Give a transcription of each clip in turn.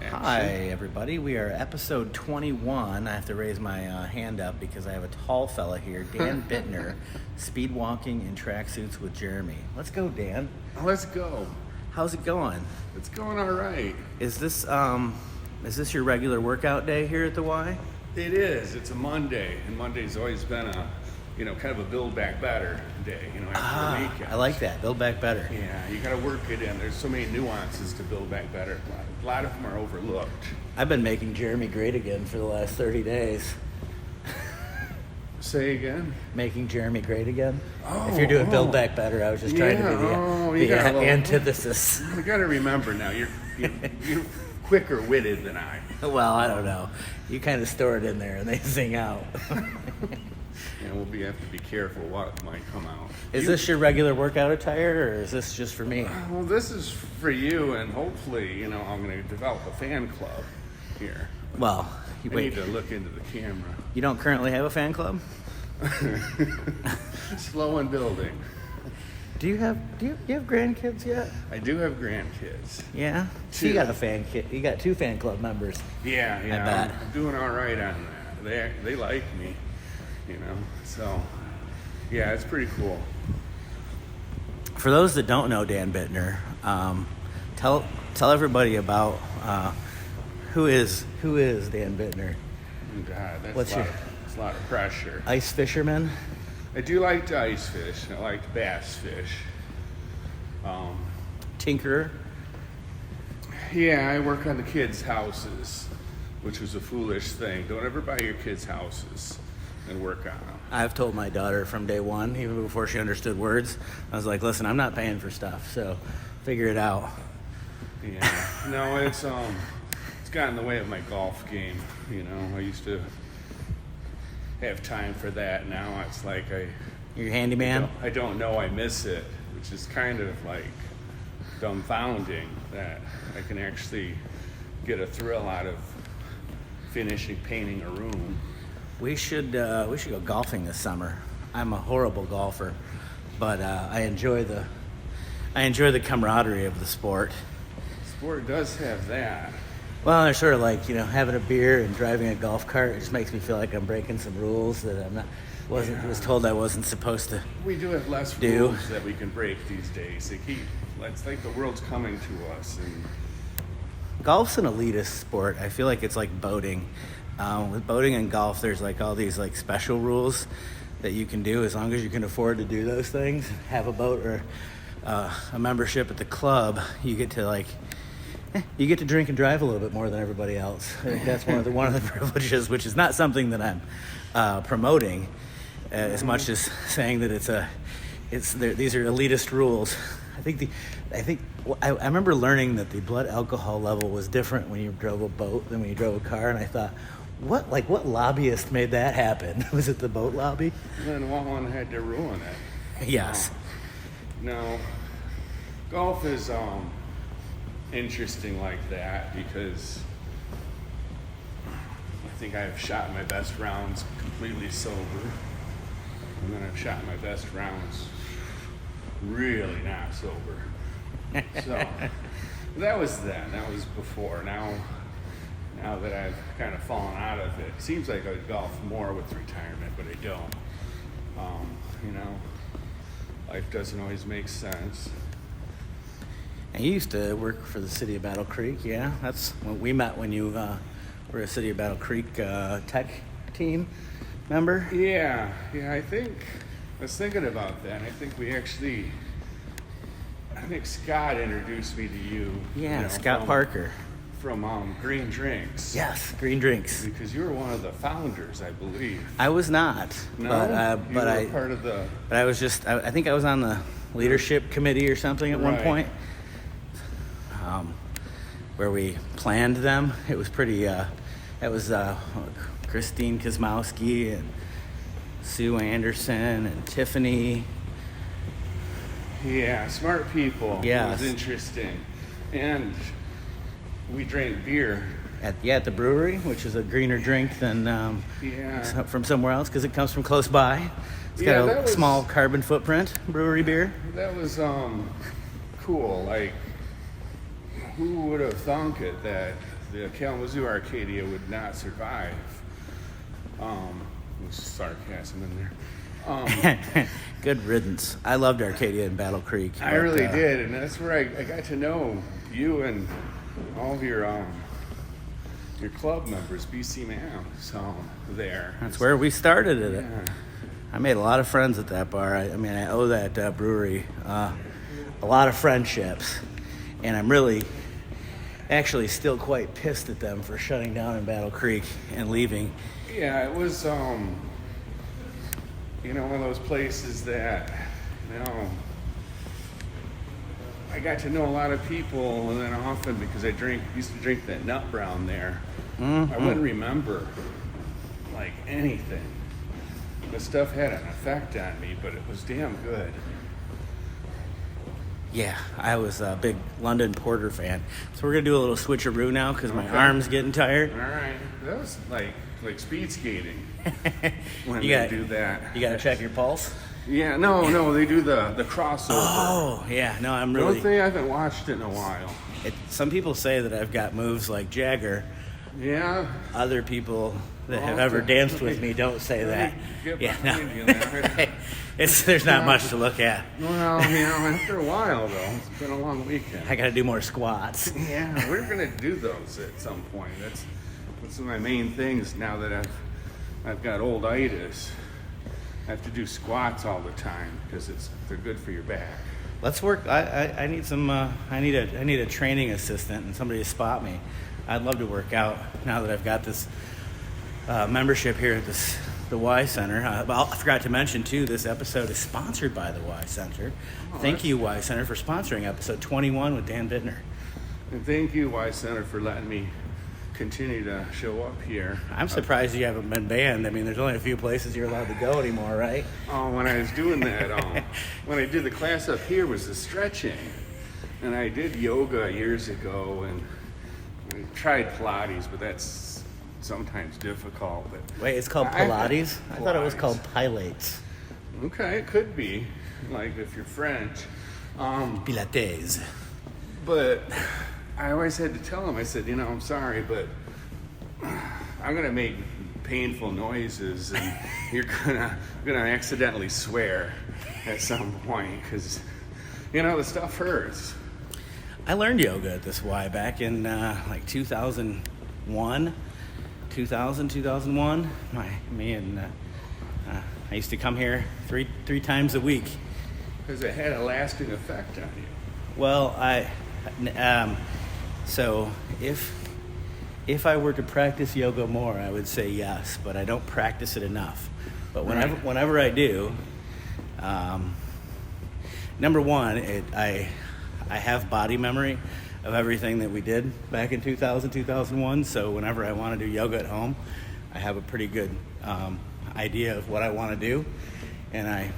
Hi, everybody. We are episode 21. I have to raise my hand up because I have a tall fella here, Dan Bittner, Speedwalking in Tracksuits with Jeremy. Let's go, Dan. Let's go. How's it going? It's going all right. Is this your regular workout day here at the Y? It is. It's a Monday, and Monday's always been a, kind of a build back better day, after the weekend. I like that. Build back better. Yeah, you got to work it in. There's so many nuances to build back better. A lot of them are overlooked. I've been making Jeremy great again for the last 30 days. Say again? Making Jeremy great again. If you're doing build back better, I was just trying to be the antithesis. You got to remember now, you're quicker witted than I. Well, I don't know. You kind of store it in there and they sing out. And we'll have to be careful what might come out. Is this your regular workout attire, or is this just for me? Well, this is for you, and hopefully, I'm going to develop a fan club here. Well, I need to look into the camera. You don't currently have a fan club? Slow in building. Do you have grandkids yet? I do have grandkids. Yeah? So you got a fan kid. You got 2 fan club members. Yeah. I bet. I'm doing all right on that. They like me, So, yeah, it's pretty cool. For those that don't know Dan Bittner, tell everybody about who is Dan Bittner. Oh, God, that's a lot of pressure. Ice fisherman? I do like to ice fish. I like to bass fish. Tinkerer? Yeah, I work on the kids' houses, which was a foolish thing. Don't ever buy your kids' houses and work on them. I've told my daughter from day one, even before she understood words, I was like, listen, I'm not paying for stuff, so figure it out. Yeah, no, it's got in the way of my golf game. I used to have time for that. Now it's like You're a handyman? I don't know I miss it, which is kind of like dumbfounding that I can actually get a thrill out of painting a room. We should go golfing this summer. I'm a horrible golfer, but I enjoy the camaraderie of the sport. Sport does have that. Well, they're sort of like having a beer and driving a golf cart. It just makes me feel like I'm breaking some rules that was told I wasn't supposed to. We do have less rules that we can break these days. It's like the world's coming to us. And golf's an elitist sport. I feel like it's like boating. With boating and golf, there's like all these like special rules that you can do as long as you can afford to do those things. Have a boat or a membership at the club, you get to drink and drive a little bit more than everybody else. I think that's one of the privileges, which is not something that I'm promoting as much as saying that these are elitist rules. I remember learning that the blood alcohol level was different when you drove a boat than when you drove a car, and I thought, what lobbyist made that happen? Was it the boat lobby? Then one had to ruin it. Yes. No. Golf is interesting like that because I think I've shot my best rounds completely sober, and then I've shot my best rounds really not sober. So that was then. That was before. Now that I've kind of fallen out of it seems like I would golf more with retirement, but I don't. Life doesn't always make sense. And you used to work for the city of Battle Creek, yeah? That's when we met when you were a city of Battle Creek tech team member? Yeah, I was thinking about that. I think Scott introduced me to you. Yeah, Scott Parker. From Green Drinks. Yes, Green Drinks. Because you were one of the founders, I believe. I was not. No, but you were part of the... But I was just, I think I was on the leadership committee or something at one point. Where we planned them. It was pretty, that was Christine Kosmowski and Sue Anderson and Tiffany. Yeah, smart people. Yes. It was interesting. And we drank beer. At the brewery, which is a greener drink than from somewhere else because it comes from close by. It's got a small carbon footprint, brewery beer. That was cool. Like, who would have thunk it that the Kalamazoo Arcadia would not survive. There's sarcasm in there. Good riddance. I loved Arcadia and Battle Creek. I really did, and that's where I got to know you and all of your club members, BC Man. So there. That's where we started it. Yeah. I made a lot of friends at that bar. I owe that brewery a lot of friendships, and I'm really actually still quite pissed at them for shutting down in Battle Creek and leaving. Yeah, it was, one of those places that, I got to know a lot of people, and then often, because I used to drink that nut brown there, I wouldn't remember, like, anything. The stuff had an effect on me, but it was damn good. Yeah, I was a big London Porter fan. So we're going to do a little switcheroo now because my arm's getting tired. All right. That was like speed skating when they do that. You got to check your pulse? Yeah, no, they do the crossover. Oh, yeah. No, I'm really... Don't they? I haven't watched it in a while. Some people say that I've got moves like Jagger. Yeah. Other people that have ever danced with me don't say that. There's not much to look at. Well, after a while, though, it's been a long weekend. I got to do more squats. Yeah, we're going to do those at some point. That's one of my main things now that I've got old itis. I have to do squats all the time because they're good for your back. Let's work. I need some. I need a training assistant and somebody to spot me. I'd love to work out now that I've got this membership here at the Y Center. I forgot to mention too, this episode is sponsored by the Y Center. Thank you, Y Center, for sponsoring episode 21 with Dan Bittner. And thank you, Y Center, for letting me continue to show up here. I'm surprised you haven't been banned. There's only a few places you're allowed to go anymore, right? Oh, when I was doing that, when I did the class up here was the stretching. And I did yoga years ago, and I tried Pilates, but that's sometimes difficult. But wait, it's called Pilates? I thought it was called Pilates. Okay, it could be, like if you're French. Pilates. But I always had to tell him, I said, I'm sorry, but I'm going to make painful noises, and you're gonna accidentally swear at some point, because, the stuff hurts. I learned yoga at this Y back in 2001. 2001. I used to come here three times a week. Because it had a lasting effect on you. Well, so if I were to practice yoga more, I would say yes, but I don't practice it enough. But whenever I do, number one, I have body memory of everything that we did back in 2000, 2001. So whenever I want to do yoga at home, I have a pretty good idea of what I want to do. And I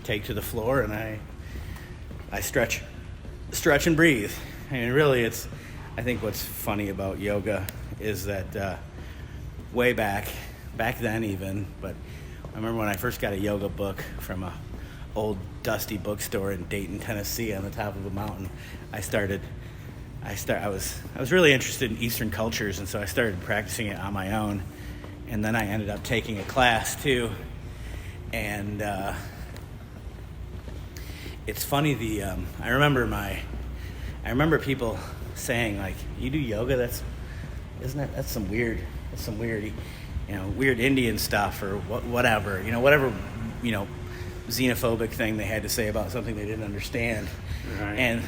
take to the floor and I stretch and breathe. Really, I think what's funny about yoga is that way back then even, but I remember when I first got a yoga book from a old dusty bookstore in Dayton, Tennessee on the top of a mountain. I was really interested in Eastern cultures, and so I started practicing it on my own. And then I ended up taking a class too. And it's funny, I remember people saying, like, you do yoga? That's some weird, weird Indian stuff or whatever, whatever xenophobic thing they had to say about something they didn't understand. Right. And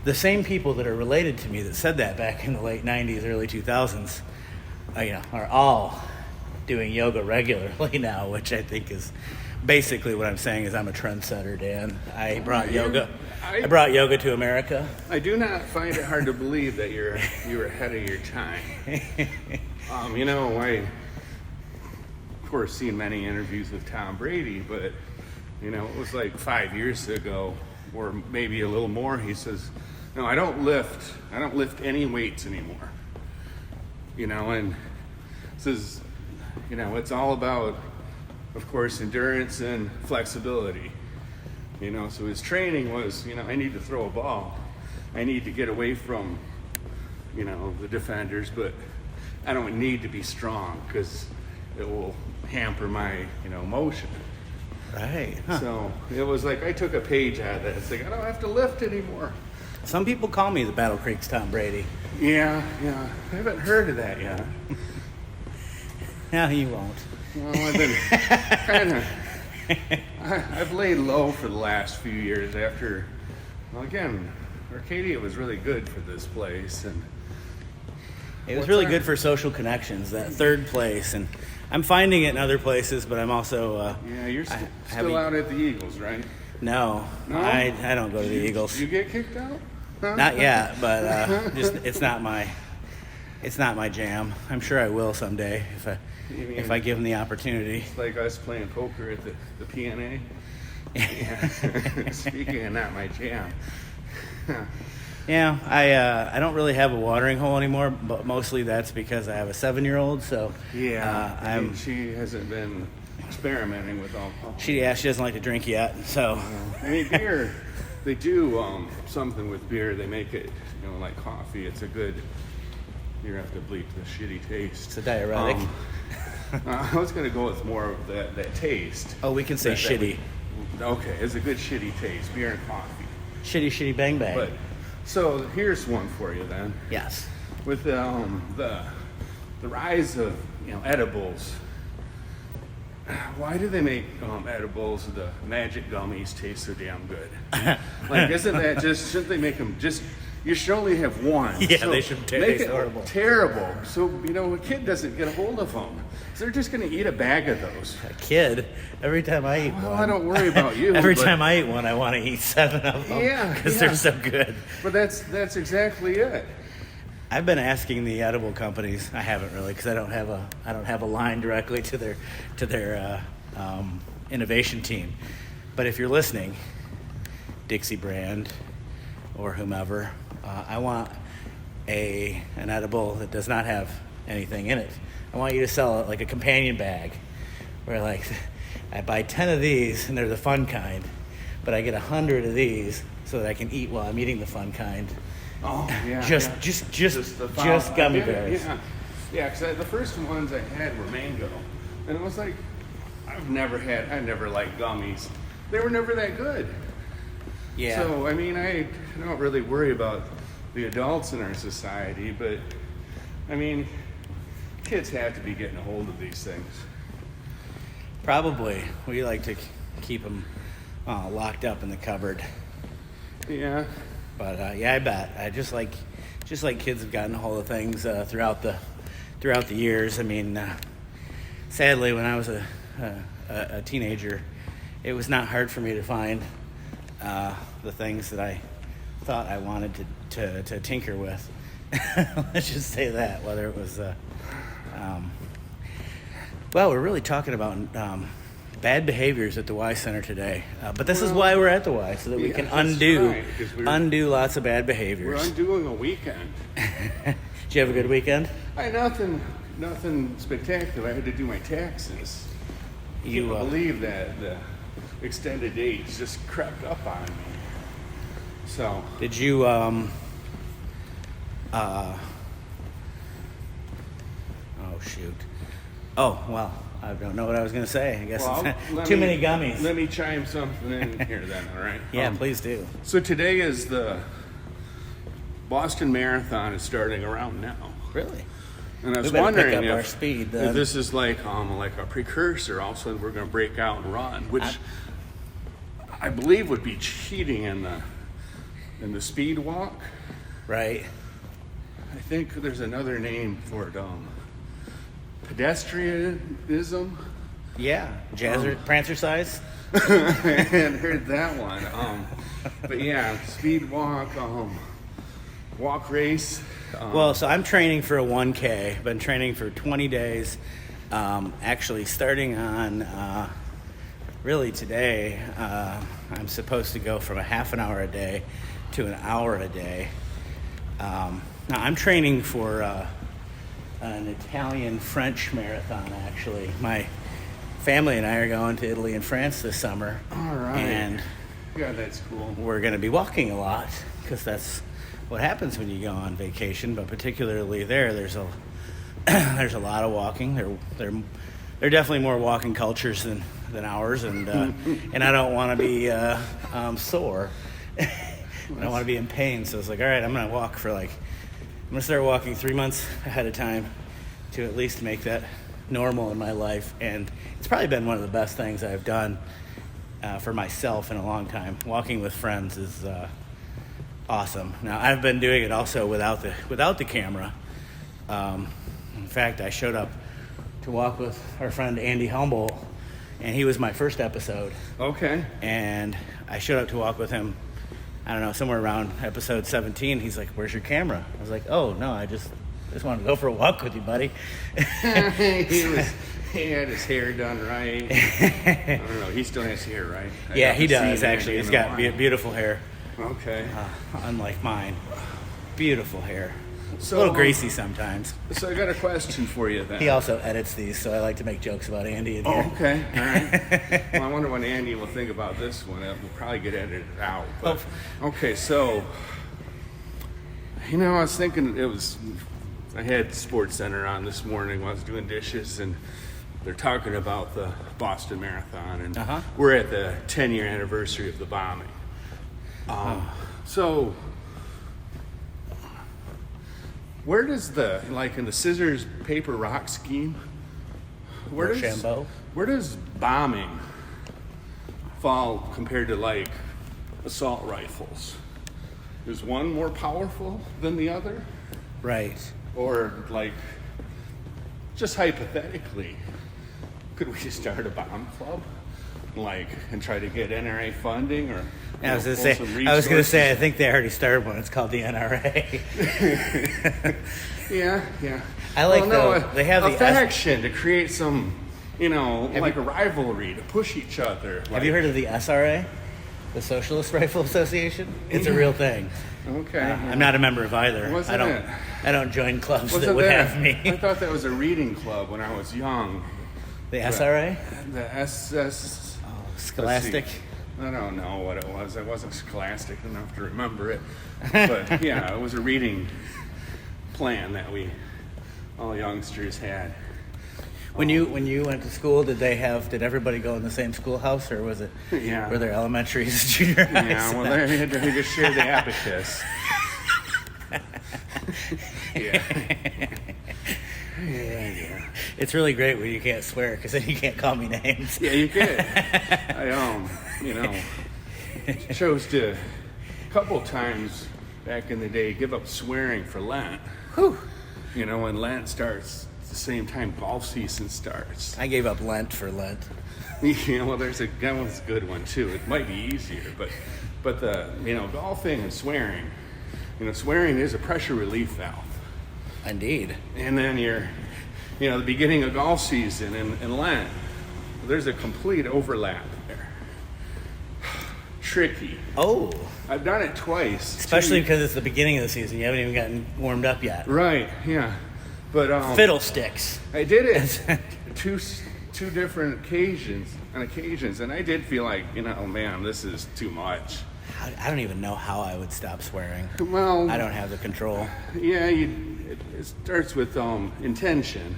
the same people that are related to me that said that back in the late 90s, early 2000s, are all doing yoga regularly now, which I think is basically what I'm saying is I'm a trendsetter, Dan. I brought yoga to America. I do not find it hard to believe that you're ahead of your time. I of course seen many interviews with Tom Brady, but it was like 5 years ago, or maybe a little more. He says, "No, I don't lift any weights anymore." And says, it's all about, of course, endurance and flexibility. So his training was, I need to throw a ball. I need to get away from the defenders, but I don't need to be strong because it will hamper my, motion. Right. Huh. So it was like I took a page out of that. It's like I don't have to lift anymore. Some people call me the Battle Creek's Tom Brady. Yeah. I haven't heard of that yet. No, you won't. Well, I've been kind of. I've laid low for the last few years after. Well, again, Arcadia was really good for this place, and it was really good for social connections. That third place, and I'm finding it in other places, but I'm also. You're still out at the Eagles, right? No? I don't go to the Eagles. You get kicked out? Huh? Not yet, but just it's not my jam. I'm sure I will someday if I give them the opportunity. It's like us playing poker at the PNA. Yeah. Speaking of not my jam. Yeah, I don't really have a watering hole anymore, but mostly that's because I have a 7-year-old. So yeah, she hasn't been experimenting with alcohol. She doesn't like to drink yet. So beer. They do something with beer. They make it, like coffee. It's a good. You have to bleep the shitty taste. It's a diuretic. I was going to go with more of that taste. Oh, we can say shitty. Okay, it's a good shitty taste. Beer and coffee. Shitty bang bang. But so here's one for you then. Yes. With the rise of edibles. Why do they make edibles, the magic gummies, taste so damn good? Like, isn't that shouldn't they make them you should only have one. Yeah, so they should make it horrible. Terrible. So, a kid doesn't get a hold of them. So they're just going to eat a bag of those. A kid? Every time I eat one. I don't worry about you. Every time I eat one, I want to eat 7 of them. Yeah. Because they're so good. But that's exactly it. I've been asking the edible companies. I haven't really, because I don't have a line directly to their innovation team. But if you're listening, Dixie Brand or whomever, I want an edible that does not have anything in it. I want you to sell it like a companion bag, where like I buy 10 of these and they're the fun kind, but I get 100 of these so that I can eat while I'm eating the fun kind. Oh, yeah. Just gummy bears. Yeah, because the first ones I had were mango. And it was like, I never liked gummies. They were never that good. Yeah. So, I don't really worry about the adults in our society, but, kids have to be getting a hold of these things. Probably. We like to keep them locked up in the cupboard. Yeah. But I bet. I just like kids have gotten a hold of things throughout the years. Sadly, when I was a teenager, it was not hard for me to find the things that I thought I wanted to tinker with. Let's just say that. Whether it was, we're really talking about bad behaviors at the Y Center today, but this is why we're at the Y, so that we can undo lots of bad behaviors. We're undoing a weekend. Did you have a good weekend? Nothing spectacular. I had to do my taxes. You can't believe that the extended dates just crept up on me. So did you oh shoot. Oh, well, I don't know what I was going to say. I guess it's too many gummies. Let me chime something in here then, all right? Yeah, please do. So today is the Boston Marathon is starting around now. Really? And I was wondering if this is like a precursor. All of a sudden we're going to break out and run, which I believe would be cheating in the speed walk. Right. I think there's another name for it. Pedestrianism. Yeah, prancer size. I hadn't heard that one. But yeah, speed walk, walk race. So I'm training for a 1K. I've been training for 20 days. Actually, starting on really today, I'm supposed to go from a half an hour a day to an hour a day. Now I'm training for an Italian-French marathon, actually. My family and I are going to Italy and France this summer. All right. And yeah, that's cool. We're going to be walking a lot because that's what happens when you go on vacation, but particularly there's a there's a lot of walking. They're definitely more walking cultures than ours, and and I don't want to be sore. I don't want to be in pain, so it's like, all right, I'm gonna start walking 3 months ahead of time to at least make that normal in my life, and it's probably been one of the best things I've done for myself in a long time. Walking with friends is awesome. Now I've been doing it also without the camera. In fact, I showed up to walk with our friend Andy Humble, and he was my first episode. Okay. And I showed up to walk with him, I don't know, somewhere around episode 17. He's like, "Where's your camera?" I was like, "Oh, no, I just wanted to go for a walk with you, buddy." He had his hair done right. I don't know. He still has hair, right? Yeah, he does, actually. He's got beautiful hair. Okay. Unlike mine. Beautiful hair. So, a little greasy sometimes. So I got a question for you then. He also edits these, so I like to make jokes about Andy in here. Oh, okay. All right. Well, I wonder what Andy will think about this one. It will probably get edited out. But, okay, so, I was thinking I had Sports Center on this morning while I was doing dishes, and they're talking about the Boston Marathon, and we're at the 10-year anniversary of the bombing. So, where does in the scissors, paper, rock scheme, where does bombing fall compared to assault rifles? Is one more powerful than the other? Right. Or just hypothetically, could we start a bomb club? And try to get NRA funding or I was gonna say I think they already started one. It's called the NRA. Yeah. I like they have a faction to create some, a rivalry to push each other. Have you heard of the SRA, the Socialist Rifle Association? It's a real thing. Okay. I'm not a member of either. I don't join clubs that would have me. I thought that was a reading club when I was young. The SRA? The SS. Scholastic? I don't know what it was. I wasn't scholastic enough to remember it. But yeah, it was a reading plan that all youngsters had. When you went to school, did everybody go in the same schoolhouse, or was it? Yeah. Were there elementaries, junior highs? Yeah, well, they just shared the abacus. Yeah. It's really great when you can't swear, because then you can't call me names. Yeah, you can. I chose to, a couple times back in the day, give up swearing for Lent. Whew. When Lent starts, it's the same time golf season starts. I gave up Lent for Lent. Well, that one's a good one too. It might be easier, but the golfing and swearing, swearing is a pressure relief valve. Indeed. And then the beginning of golf season and Lent, there's a complete overlap there. Tricky. Oh. I've done it twice. Especially because it's the beginning of the season. You haven't even gotten warmed up yet. Right, yeah. But fiddlesticks. I did it two different occasions, and I did feel like, man, this is too much. I don't even know how I would stop swearing. Well, I don't have the control. Yeah, it starts with intention.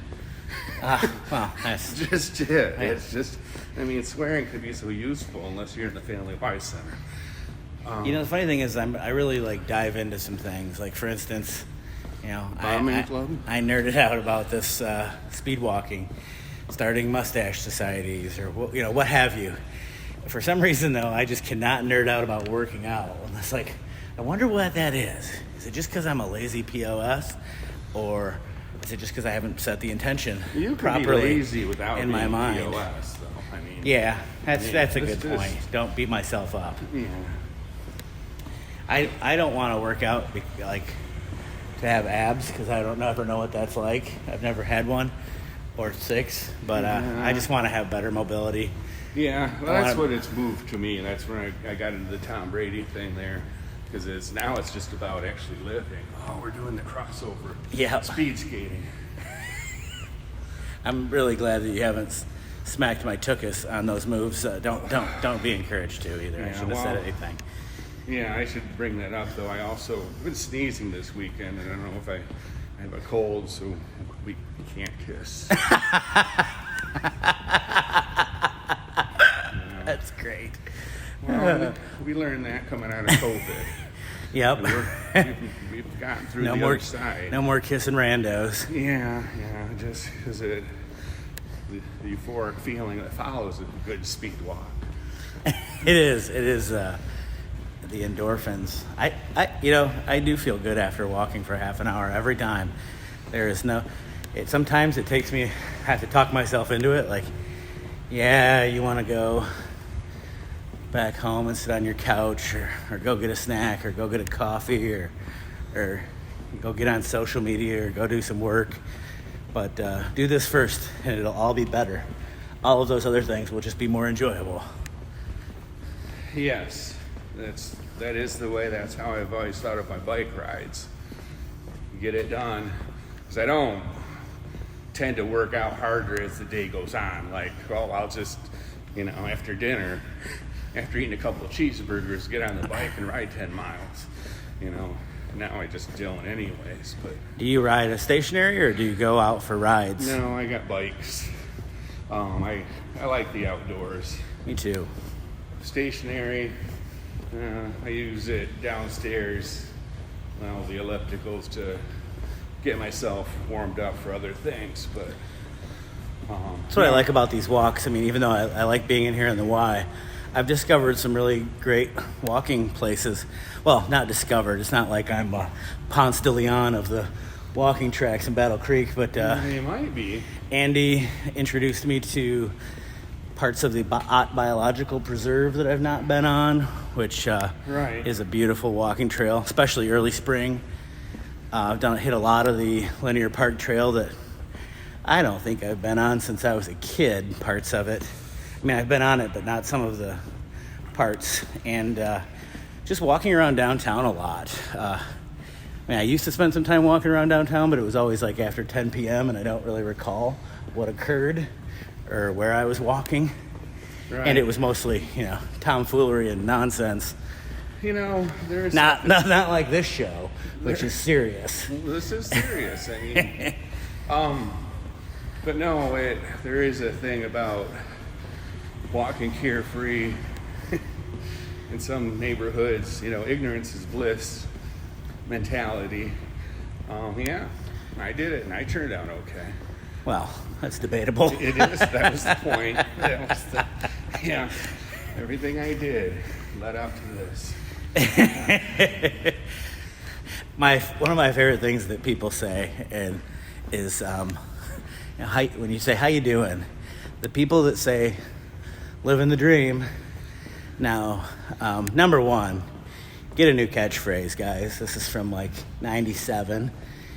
Well, that's just it. It's just, swearing could be so useful unless you're in the Family Law Center. The funny thing is, I really dive into some things. Like, for instance, Bombing club? I nerded out about this Speedwalking, starting mustache societies, or what have you. For some reason, though, I just cannot nerd out about working out. And it's like, I wonder what that is. Is it just because I'm a lazy POS, or is it just because I haven't set the intention properly be lazy without in my mind? POS, though. Yeah, that's a good point. Don't beat myself up. Yeah. I don't want to work out to have abs, because I don't ever know what that's like. I've never had one or six, but I just want to have better mobility. Yeah, well, that's what it's moved to me. That's when I got into the Tom Brady thing there, because now it's just about actually living. Oh, we're doing the crossover. Yeah. Speed skating. I'm really glad that you haven't smacked my tuchus on those moves. Don't be encouraged to either. I shouldn't have said anything. Yeah, I should bring that up, though. I also been sneezing this weekend, and I don't know if I have a cold, so we can't kiss. That's great. Well, we learned that coming out of COVID. Yep. We've gotten through No the more other side. No more kissing randos. Yeah, just because the euphoric feeling that follows a good speed walk. It is the endorphins. I do feel good after walking for half an hour every time. There is sometimes it takes me, I have to talk myself into it, like, yeah, you want to go back home and sit on your couch or go get a snack or go get a coffee or go get on social media or go do some work. But do this first and it'll all be better. All of those other things will just be more enjoyable. Yes, that is the way. That's how I've always thought of my bike rides. Get it done, because I don't tend to work out harder as the day goes on. Like, well, I'll just, after dinner, after eating a couple of cheeseburgers, get on the bike and ride 10 miles. Now I just don't anyways. But do you ride a stationary or do you go out for rides? No, I got bikes. I like the outdoors. Me too. Stationary, I use it downstairs, the ellipticals, to get myself warmed up for other things. But that's what I like about these walks. I mean, even though I like being in here in the Y, I've discovered some really great walking places. Well, not discovered. It's not like I'm Ponce de Leon of the walking tracks in Battle Creek, but it might be. Andy introduced me to parts of the Ott Biological Preserve that I've not been on, which is a beautiful walking trail, especially early spring. I've hit a lot of the linear park trail that I don't think I've been on since I was a kid, parts of it. I mean, I've been on it, but not some of the parts. And just walking around downtown a lot. I used to spend some time walking around downtown, but it was always like after 10 p.m. and I don't really recall what occurred or where I was walking. Right. And it was mostly, tomfoolery and nonsense. There's not like this show, which is serious. This is serious. I mean, but no, there is a thing about walking carefree in some neighborhoods. Ignorance is bliss mentality. I did it and I turned out okay. Well, that's debatable. It is. That was the point. Everything I did led up to this. One of my favorite things that people say is when you say, how you doing? The people that say, living the dream. Now, number one, get a new catchphrase, guys. This is from like 97.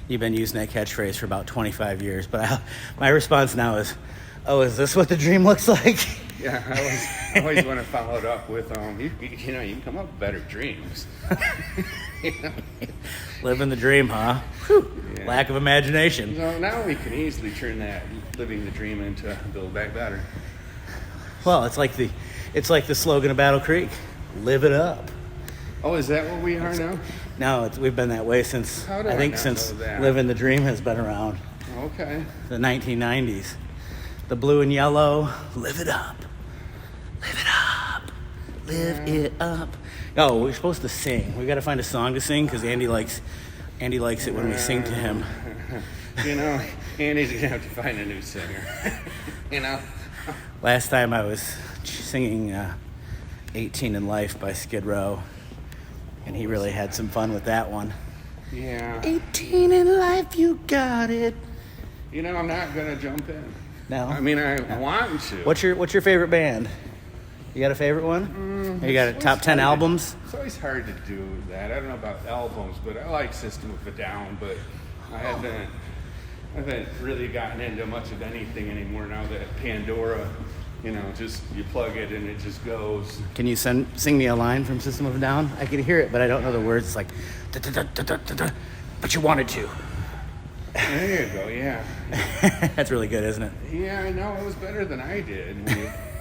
You've been using that catchphrase for about 25 years. But my response now is, oh, is this what the dream looks like? Yeah, I always want to follow it up with, you can come up with better dreams. Living the dream, huh? Yeah. Lack of imagination. Now we can easily turn that living the dream into Build Back Better. Well, it's like the slogan of Battle Creek, live it up. Oh, is that what we are now? No, we've been that way since, since Living the Dream has been around. Okay. The 1990s. The blue and yellow, live it up. Live it up. Live it up. Oh, we're supposed to sing. We got to find a song to sing because Andy likes it when we sing to him. Andy's going to have to find a new singer. Last time I was singing 18 in Life by Skid Row, and he really had some fun with that one. Yeah. 18 in Life, you got it. I'm not going to jump in. No? I mean, I want to. What's your favorite band? You got a favorite one? You got a top 10 albums? It's always hard to do that. I don't know about albums, but I like System of a Down, but I haven't really gotten into much of anything anymore now that Pandora, just you plug it and it just goes. Can you sing me a line from System of a Down? I can hear it, but I don't know the words. It's like, da-da-da-da-da-da-da, but you wanted to. There you go, yeah. That's really good, isn't it? Yeah, I know. It was better than I did.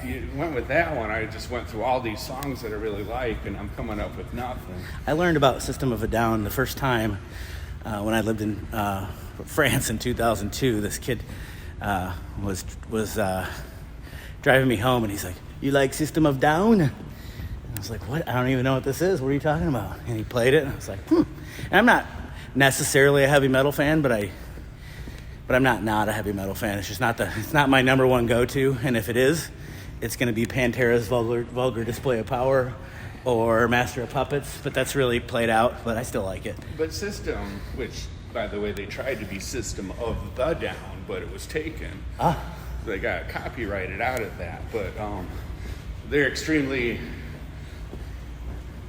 you went with that one, I just went through all these songs that I really like, and I'm coming up with nothing. I learned about System of a Down the first time when I lived in France in 2002. This kid was driving me home, and he's like, "You like System of Down?" And I was like, "What? I don't even know what this is. What are you talking about?" And he played it, and I was like, And I'm not necessarily a heavy metal fan, but I'm not a heavy metal fan. It's just it's not my number one go-to, and if it is, it's going to be Pantera's Vulgar Display of Power or Master of Puppets, but that's really played out, but I still like it. But System, which, by the way, they tried to be System of the Down, but it was taken. They got copyrighted out of that, but they're extremely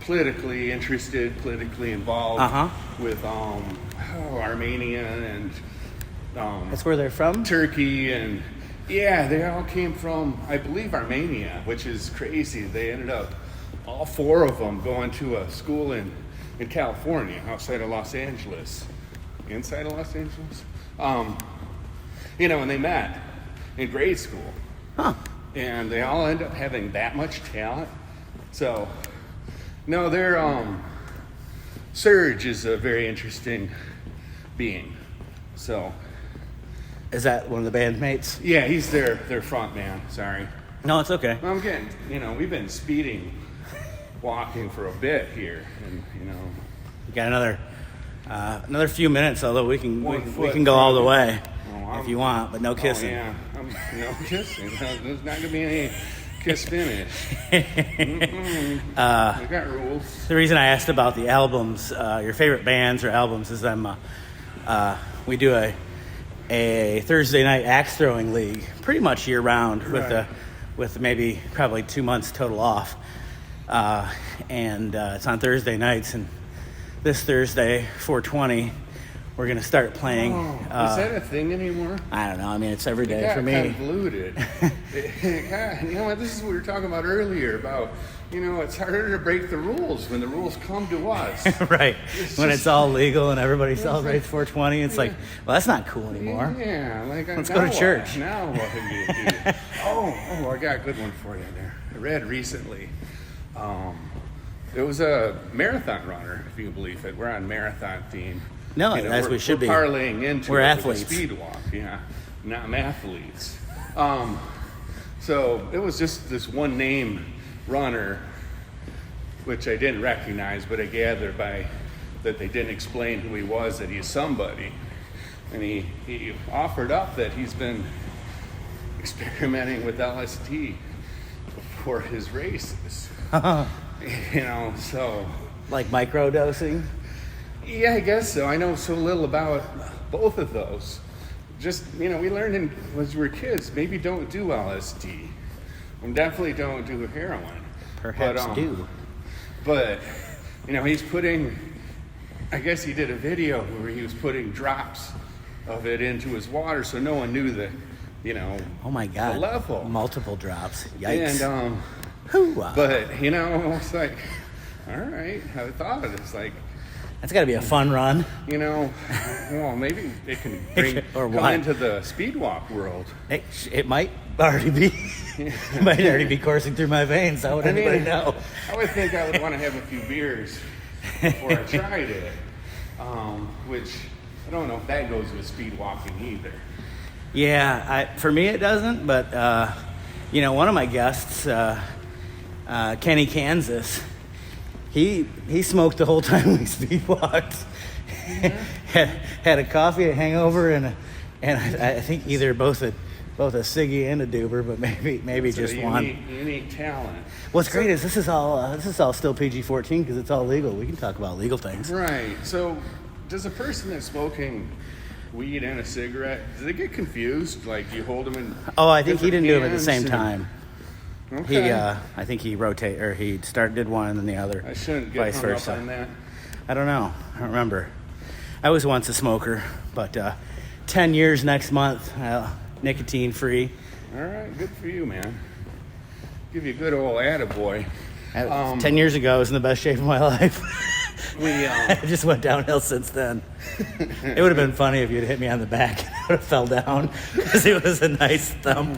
politically interested, politically involved with Armenia and That's where they're from? Turkey, and yeah, they all came from, I believe, Armenia, which is crazy. They ended up, all four of them, going to a school in California, outside of Los Angeles. Inside of Los Angeles? And they met in grade school. And they all end up having that much talent. So, no, Serge is a very interesting being. So, is that one of the bandmates? yeah, he's their front man. Sorry. No, it's okay. I'm getting, we've been walking for a bit here, and We got another few minutes, although we can go all the way if you want, but no kissing. Oh, yeah, no kissing. There's not gonna be any kiss finish. We got rules. The reason I asked about the albums, your favorite bands or albums, is we do a Thursday night axe throwing league pretty much year round, with maybe probably 2 months total off, and it's on Thursday nights, and this Thursday 4/20 we're gonna start playing. Is that a thing anymore? I don't know. I mean, it's every day for me. Convoluted. God, this is what we were talking about earlier about, it's harder to break the rules when the rules come to us. Right. It's all legal and everybody celebrates 4/20, it's like, well, that's not cool anymore. Yeah. Let's go to church. Now what do you do? I got a good one for you there. I read recently. It was a marathon runner, if you can believe it. We're on marathon theme. No, as we should be. We're parlaying into we're it athletes. With a Speedwalk, yeah. Not athletes. So it was just this one name runner, which I didn't recognize, but I gathered by that they didn't explain who he was, that he's somebody. And he offered up that he's been experimenting with LSD for his races. So. Like microdosing? Yeah, I guess so. I know so little about both of those. Just, we learned when we were kids, maybe don't do LSD. And definitely don't do heroin. Perhaps do. But, he's putting, I guess he did a video where he was putting drops of it into his water so no one knew the, oh my God, the level. Multiple drops. Yikes. And, but, it's like, all right, I thought it. It's like, that's got to be a fun run. Well, maybe it can come into the speedwalk world. It might already be. It might already be coursing through my veins. How would anybody know? I would think I would want to have a few beers before I tried it. Which I don't know if that goes with speedwalking either. Yeah, for me it doesn't. But one of my guests, Kenny Kansas. He smoked the whole time we speedwalked. had a coffee, a hangover, and I think either both a ciggy and a doober, but maybe it's just one. Unique talent. What's great is this is all still PG-14 because it's all legal. We can talk about legal things. Right. So, does a person that's smoking weed and a cigarette, do they get confused? Like, do you hold them in? Oh, I think he didn't do them at the same time. Okay. I think he did one and then the other. I shouldn't get vice hung versa. up on that. I don't know. I don't remember. I was once a smoker, but 10 years next month, nicotine free. All right, good for you, man. Give you a good old attaboy. 10 years ago, I was in the best shape of my life. It just went downhill since then. It would have been funny if you'd hit me on the back and I would have fell down because it was a nice thump.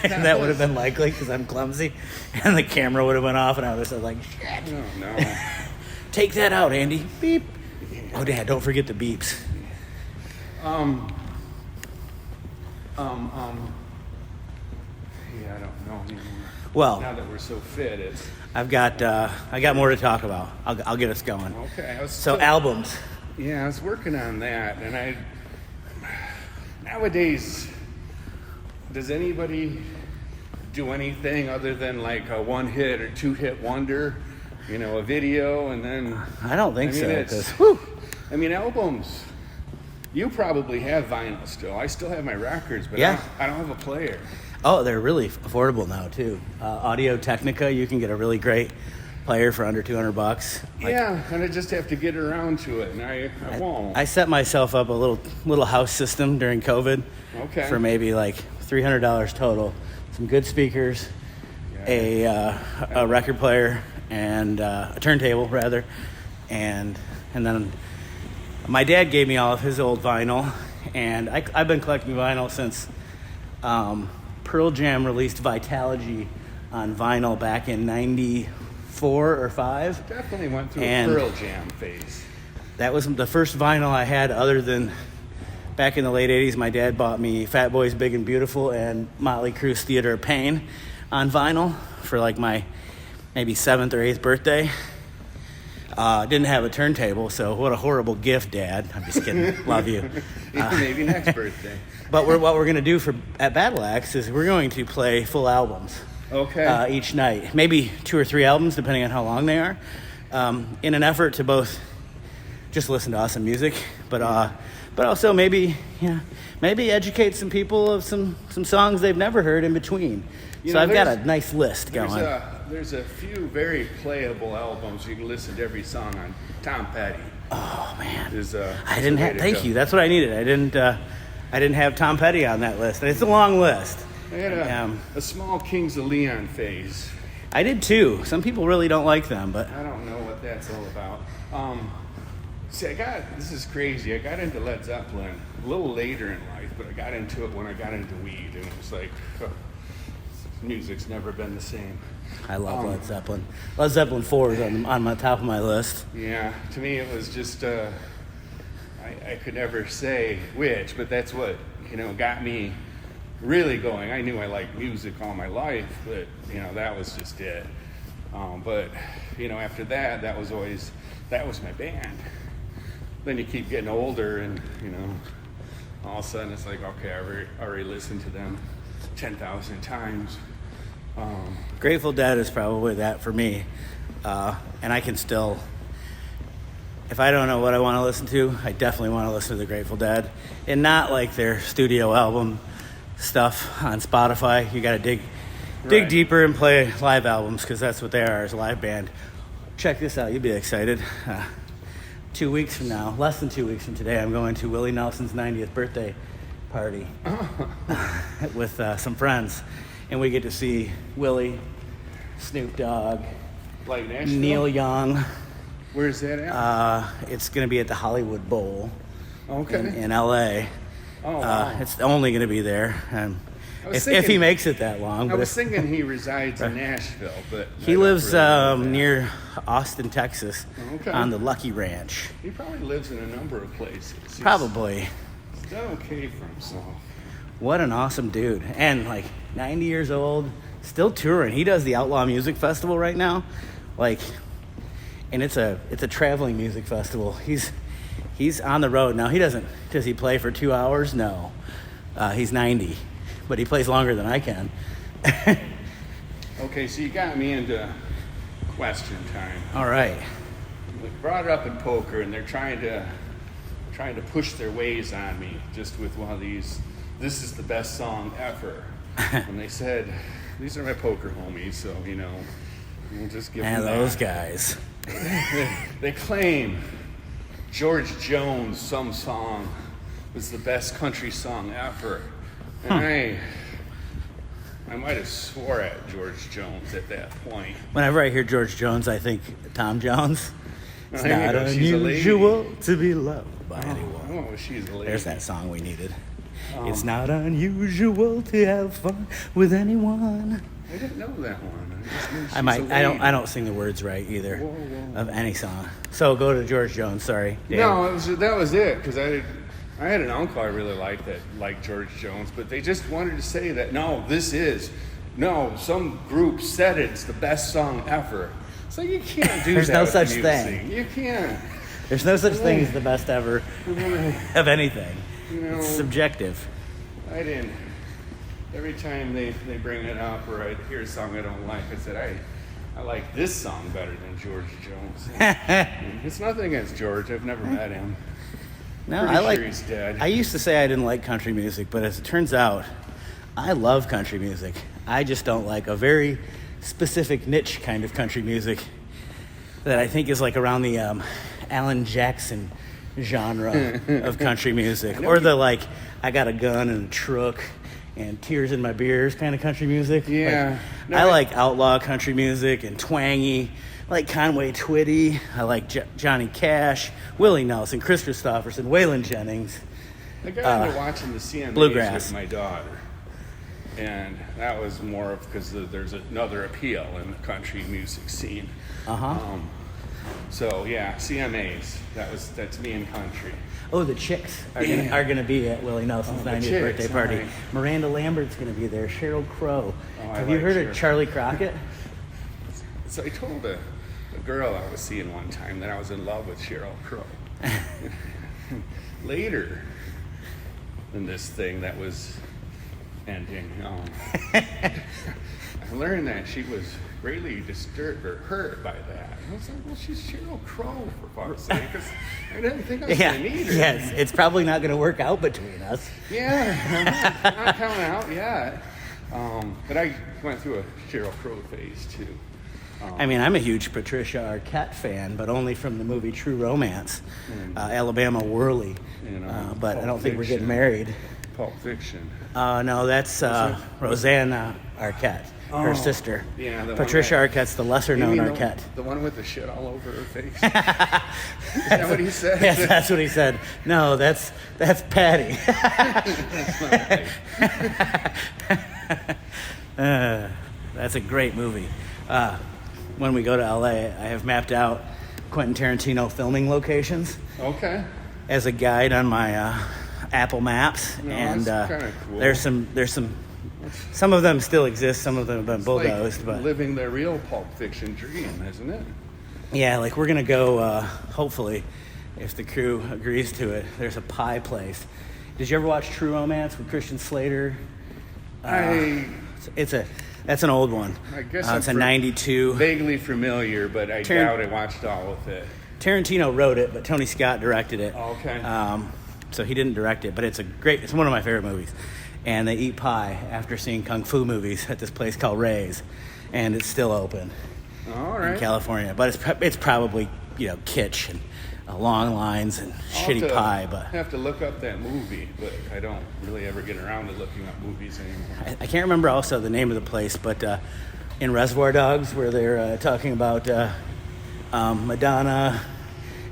And that would have been likely because I'm clumsy. And the camera would have went off and I would have said like, shit. Oh, no. Take that out, Andy. Beep. Oh, Dad, don't forget the beeps. Yeah, I don't know anymore. Well, now that we're so fit, it's... I got more to talk about. I'll get us going. Okay. So albums. Yeah, I was working on that, and nowadays, does anybody do anything other than like a one-hit or two-hit wonder? You know, a video, and then... I don't think so. Albums. You probably have vinyl still. I still have my records, but yeah. I don't have a player. Oh, they're really affordable now too. Audio Technica, you can get a really great player for under $200. Yeah, and I just have to get around to it, and I won't. I set myself up a little house system during COVID. Okay. For maybe like $300 total. Some good speakers, a record player, and a turntable rather, and then my dad gave me all of his old vinyl, and I've been collecting vinyl since Pearl Jam released Vitalogy on vinyl back in '94 or '95. Definitely went through a Pearl Jam phase. That was the first vinyl I had other than back in the late 80s. My dad bought me Fat Boys Big and Beautiful and Motley Crue's Theater of Pain on vinyl for like my maybe 7th or 8th birthday. Didn't have a turntable, so what a horrible gift, Dad. I'm just kidding. Love you. Maybe next birthday. But what we're going to do at Battle Axe is we're going to play full albums. Okay. Each night. Maybe 2 or 3 albums, depending on how long they are, in an effort to both just listen to awesome music, but also maybe educate some people of some songs they've never heard in between. So I've got a nice list going. There's a few very playable albums you can listen to every song on. Tom Petty. Oh man, I didn't have. Thank you. That's what I needed. I didn't have Tom Petty on that list. It's a long list. I had a small Kings of Leon phase. I did too. Some people really don't like them, but I don't know what that's all about. This is crazy. I got into Led Zeppelin a little later in life, but I got into it when I got into weed, and it was like, music's never been the same. I love Led Zeppelin. Led Zeppelin 4 is on my top of my list. Yeah, to me it was just, I could never say which, but that's what, got me really going. I knew I liked music all my life, but, that was just it. But, after that was my band. Then you keep getting older and, all of a sudden it's like, okay, I already listened to them 10,000 times. Grateful Dead is probably that for me. And I can still, if I don't know what I want to listen to, I definitely want to listen to the Grateful Dead. And not like their studio album stuff on Spotify. You got to dig deeper and play live albums because that's what they are as a live band. Check this out. You'll be excited. 2 weeks from now, less than 2 weeks from today, I'm going to Willie Nelson's 90th birthday party with some friends. And we get to see Willie, Snoop Dogg, like Nashville? Neil Young. Where's that at? It's going to be at the Hollywood Bowl in L.A. Oh, wow. It's only going to be there. If he makes it that long. I was thinking he resides in Nashville, but he lives near Austin, Texas, on the Lucky Ranch. He probably lives in a number of places. Probably. He's done okay for himself. What an awesome dude. And 90 years old, still touring. He does the Outlaw Music Festival right now. And it's a traveling music festival. He's on the road now. Does he play for 2 hours? No. He's 90, but he plays longer than I can. Okay, so you got me into question time. All right. We brought it up in poker, and they're trying to push their ways on me just with one of these. This is the best song ever. And they said, these are my poker homies, so, we'll just give them that. those guys. They claim George Jones' some song was the best country song ever. And I might have swore at George Jones at that point. Whenever I hear George Jones, I think Tom Jones. It's There you not go. She's a lady. unusual to be loved by anyone. Oh, she's a lady. There's that song we needed. It's not unusual to have fun with anyone. I didn't know that one. I just knew she's I might. a lady. I don't sing the words right either Whoa. of any song. So go to George Jones. Sorry. Dan. No, that was it. Because I had an uncle I really liked that liked George Jones, but they just wanted to say that some group said it's the best song ever. So you can't do There's that. no with such music. thing. You can't. There's no such thing as the best ever of anything. It's subjective. I didn't. Every time they bring it up or I hear a song I don't like, I said, I like this song better than George Jones. It's nothing against George. I've never met him. No, Pretty sure he's dead. I used to say I didn't like country music, but as it turns out, I love country music. I just don't like a very specific niche kind of country music that I think is like around the Alan Jackson genre of country music, or the like I got a gun and a truck and tears in my beers kind of country music. Yeah. I like outlaw country music and twangy, like Conway Twitty. I like Johnny Cash, Willie Nelson, Chris Christopherson, Waylon Jennings. I got into watching the CMAs Bluegrass. with my daughter, and that was more of because there's another appeal in the country music scene. So yeah, CMAs. That's me in country. Oh, the Chicks are gonna be at Willie Nelson's 90th Chicks, birthday party. right. Miranda Lambert's gonna be there. Sheryl Crow. I Have you like heard Sheryl. of Charlie Crockett? So I told a girl I was seeing one time that I was in love with Sheryl Crow. Later in this thing that was ending, I learned that she was greatly disturbed or hurt by that. I was like, well, she's Sheryl Crow, for fuck's sake. 'Cause I didn't think I was going to meet her. Yes, it's probably not gonna work out between us. Yeah, not coming out yet. But I went through a Sheryl Crow phase, too. I mean, I'm a huge Patricia Arquette fan, but only from the movie True Romance, Alabama Whirly. But I don't think we're getting married. Pulp Fiction. No, that's Rosanna Arquette, her sister. Yeah, the Patricia one Arquette's the lesser-known Arquette. The one with the shit all over her face. Is that what he said? Yes, that's what he said. No, that's Patty. That's a great movie. When we go to LA, I have mapped out Quentin Tarantino filming locations Okay. as a guide on my Apple Maps, and that's kinda cool. there's some of them still exist, some of them have been bulldozed, Like but living the real Pulp Fiction dream, isn't it? yeah, like we're gonna go. Hopefully, if the crew agrees to it, there's a pie place. Did you ever watch True Romance with Christian Slater? That's an old one. I guess it's a '92. Vaguely familiar, but I doubt I watched all of it. Tarantino wrote it, but Tony Scott directed it. Okay. So he didn't direct it, but it's one of my favorite movies. And they eat pie after seeing kung fu movies at this place called Ray's, and it's still open All right. in California. But it's probably kitsch and long lines and shitty pie. But I have to look up that movie, but I don't really ever get around to looking up movies anymore. I can't remember also the name of the place, but in Reservoir Dogs, where they're talking about Madonna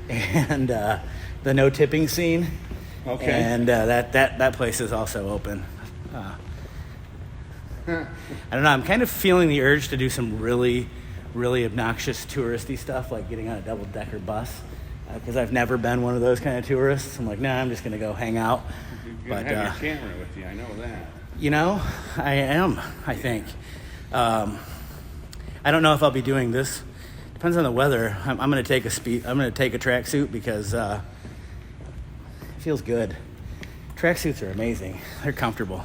and the no tipping scene. Okay. And that place is also open. I don't know. I'm kind of feeling the urge to do some really, really obnoxious touristy stuff, like getting on a double-decker bus, because I've never been one of those kind of tourists. I'm like, nah, I'm just going to go hang out. You're going to have your camera with you, I know that. I am, I think. I don't know if I'll be doing this. Depends on the weather. I'm going to take a tracksuit because it feels good. Tracksuits are amazing. They're comfortable.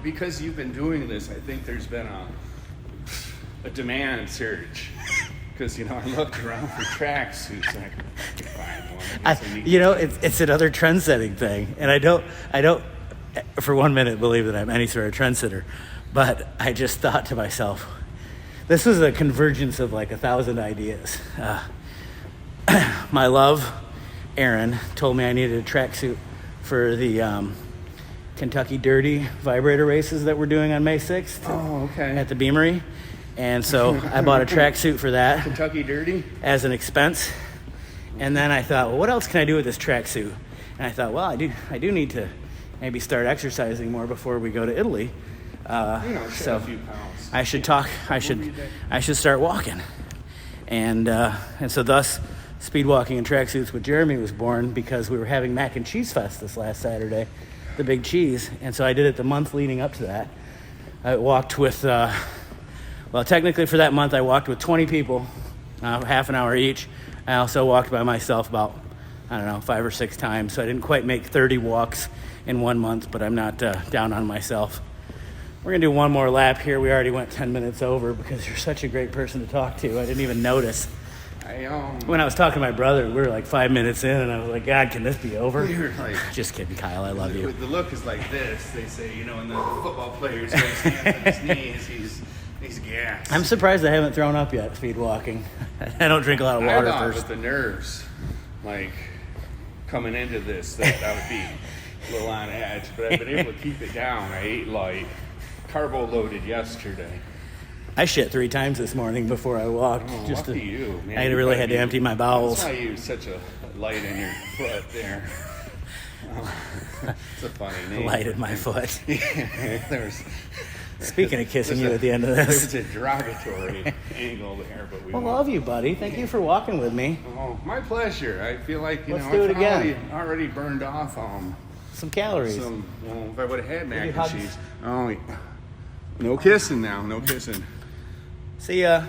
Because you've been doing this, I think there's been a demand surge. Because, I looked around for tracksuits and I could find one. It's another trend-setting thing. And I don't for 1 minute believe that I'm any sort of trendsetter. But I just thought to myself, this was a convergence of like 1,000 ideas. My love, Aaron, told me I needed a tracksuit for the Kentucky Derby vibrator races that we're doing on May 6th. Oh, okay. At the Beamery. And so I bought a tracksuit for that. Kentucky Derby? As an expense. And then I thought, well, what else can I do with this tracksuit? And I thought, well, I do need to maybe start exercising more before we go to Italy. So a few pounds. I should start walking. And so thus, Speedwalking and Tracksuits with Jeremy was born because we were having Mac and Cheese Fest this last Saturday, the Big Cheese. And so I did it the month leading up to that. I walked with, technically for that month, I walked with 20 people, half an hour each. I also walked by myself about, 5 or 6 times. So I didn't quite make 30 walks in 1 month, but I'm not down on myself. We're going to do one more lap here. We already went 10 minutes over because you're such a great person to talk to. I didn't even notice. When I was talking to my brother, we were like 5 minutes in, and I was like, God, can this be over? You're like, just kidding, Kyle. I love you. The look is like this. They say, when the football player's got his hands on his knees, he's gassed. I'm surprised I haven't thrown up yet, speed walking. I don't drink a lot of water I thought first. with the nerves, coming into this, that would be a little on edge. But I've been able to keep it down. I ate light. Carbo loaded yesterday. I shit 3 times this morning before I walked. Lucky you, man. I really had to empty my bowels. That's why you have such a light in your foot there. It's a funny name. Light in my foot. There's. Speaking of kissing you at the end of this. There's a derogatory angle there, but we love you, buddy. Thank you for walking with me. Oh, my pleasure. I feel like, Let's do it again. Already burned off some calories. If I would have had mac and hugs? cheese. Oh, no kissing now. No kissing. See ya.